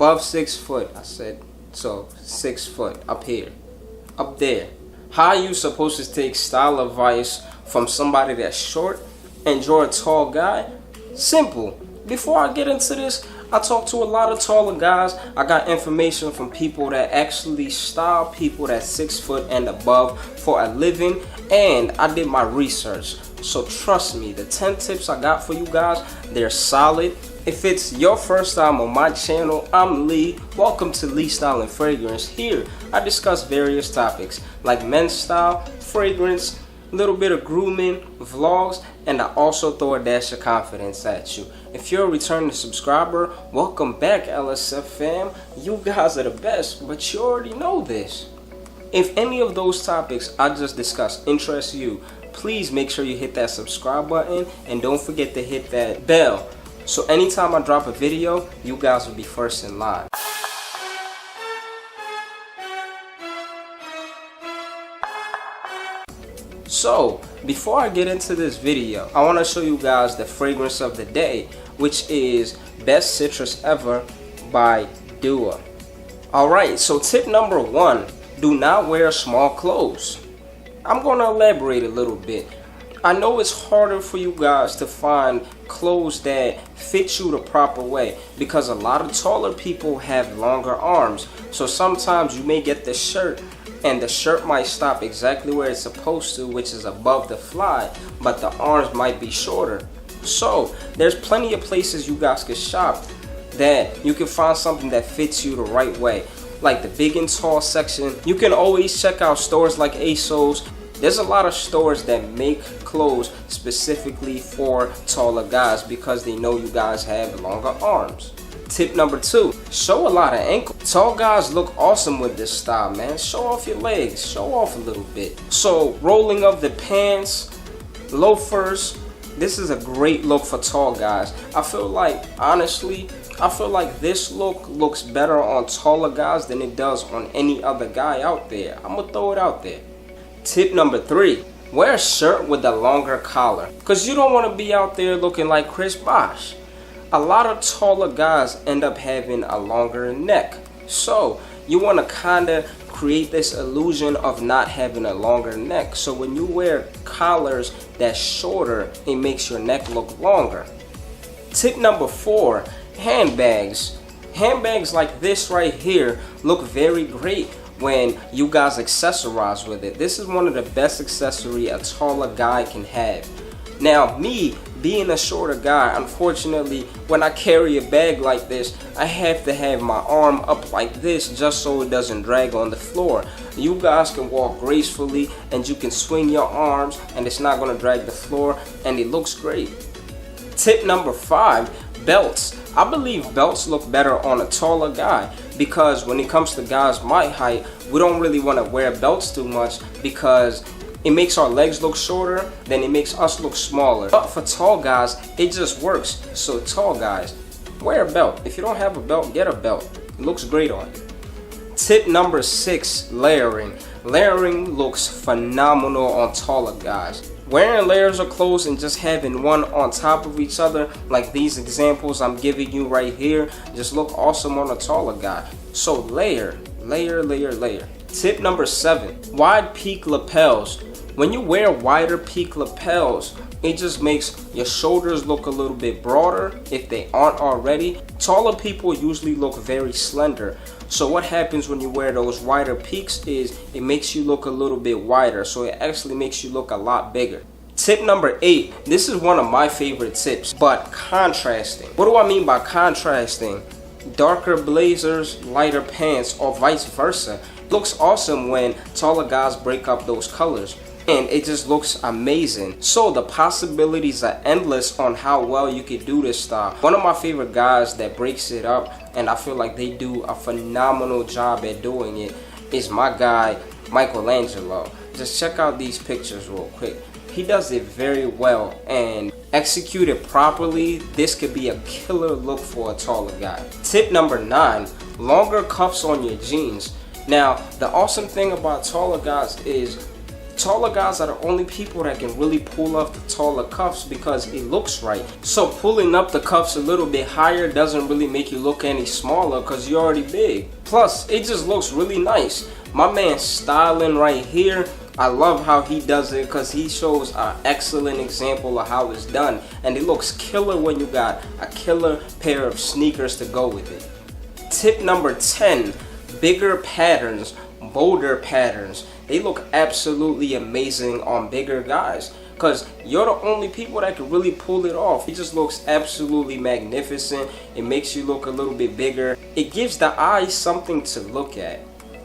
above 6 foot. I said so 6 foot up here, up there. How are you supposed to take style advice from somebody that's short and you're a tall guy? Simple. Before I get into this, I talk to a lot of taller guys. I got information from people that actually style people that's 6 foot and above for a living, and I did my research. So trust me, the 10 tips I got for you guys, they're solid. If it's your first time on my channel, I'm Lee. Welcome to Lee Style and Fragrance. Here, I discuss various topics like men's style, fragrance, a little bit of grooming, vlogs, and I also throw a dash of confidence at you. If you're a returning subscriber, welcome back, LSF fam. You guys are the best, but you already know this. If any of those topics I just discussed interest you, please make sure you hit that subscribe button and don't forget to hit that bell. So anytime I drop a video, you guys will be first in line. So, before I get into this video, I want to show you guys the fragrance of the day, which is Best Citrus Ever by Dua. Alright, so tip number 1, do not wear small clothes. I'm going to elaborate a little bit. I know it's harder for you guys to find clothes that fit you the proper way because a lot of taller people have longer arms. So sometimes you may get the shirt and the shirt might stop exactly where it's supposed to, which is above the fly, but the arms might be shorter. So there's plenty of places you guys can shop that you can find something that fits you the right way. Like the big and tall section, you can always check out stores like ASOS. There's a lot of stores that make clothes specifically for taller guys because they know you guys have longer arms. Tip number 2, show a lot of ankle. Tall guys look awesome with this style, man. Show off your legs, show off a little bit. So rolling up the pants, loafers, this is a great look for tall guys. I feel like, honestly, this look looks better on taller guys than it does on any other guy out there. I'm gonna throw it out there. Tip number 3, wear a shirt with a longer collar because you don't want to be out there looking like Chris Bosh. A lot of taller guys end up having a longer neck, so you want to kind of create this illusion of not having a longer neck. So when you wear collars that's shorter, it makes your neck look longer. Tip number 4, handbags. Handbags like this right here look very great when you guys accessorize with it. This is one of the best accessory a taller guy can have. Now me, being a shorter guy, unfortunately, when I carry a bag like this, I have to have my arm up like this just so it doesn't drag on the floor. You guys can walk gracefully and you can swing your arms and it's not going to drag the floor and it looks great. Tip number 5, belts. I believe belts look better on a taller guy because when it comes to guys my height, we don't really want to wear belts too much because it makes our legs look shorter, then it makes us look smaller. But for tall guys, it just works. So tall guys, wear a belt. If you don't have a belt, get a belt. It looks great on you. Tip number 6, layering. Layering looks phenomenal on taller guys. Wearing layers of clothes and just having one on top of each other, like these examples I'm giving you right here, just look awesome on a taller guy. So layer, layer, layer, layer. Tip number 7, wide peak lapels. When you wear wider peak lapels, it just makes your shoulders look a little bit broader if they aren't already. Taller people usually look very slender. So what happens when you wear those wider peaks is it makes you look a little bit wider. So it actually makes you look a lot bigger. Tip number 8, this is one of my favorite tips, but contrasting. What do I mean by contrasting? Darker blazers, lighter pants, or vice versa. It looks awesome when taller guys break up those colors. And it just looks amazing. So the possibilities are endless on how well you can do this style. One of my favorite guys that breaks it up, and I feel like they do a phenomenal job at doing it, is my guy Michelangelo. Just check out these pictures real quick. He does it very well, and executed properly, this could be a killer look for a taller guy. Tip number 9, longer cuffs on your jeans. Now the awesome thing about taller guys is Taller guys are the only people that can really pull off the taller cuffs because it looks right. So pulling up the cuffs a little bit higher doesn't really make you look any smaller because you're already big. Plus, it just looks really nice. My man's styling right here, I love how he does it because he shows an excellent example of how it's done. And it looks killer when you got a killer pair of sneakers to go with it. Tip number 10, bigger patterns, bolder patterns. They look absolutely amazing on bigger guys because you're the only people that can really pull it off. It just looks absolutely magnificent. It makes you look a little bit bigger. It gives the eye something to look at.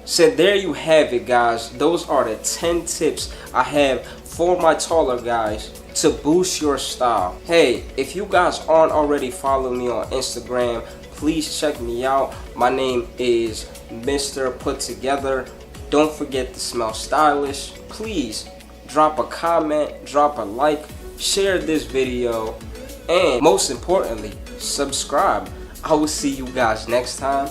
So there you have it, guys. Those are the 10 tips I have for my taller guys to boost your style. Hey, if you guys aren't already following me on Instagram, please check me out. My name is Mr. Put Together. Don't forget to smell stylish. Please drop a comment, drop a like, share this video, and most importantly, subscribe. I will see you guys next time.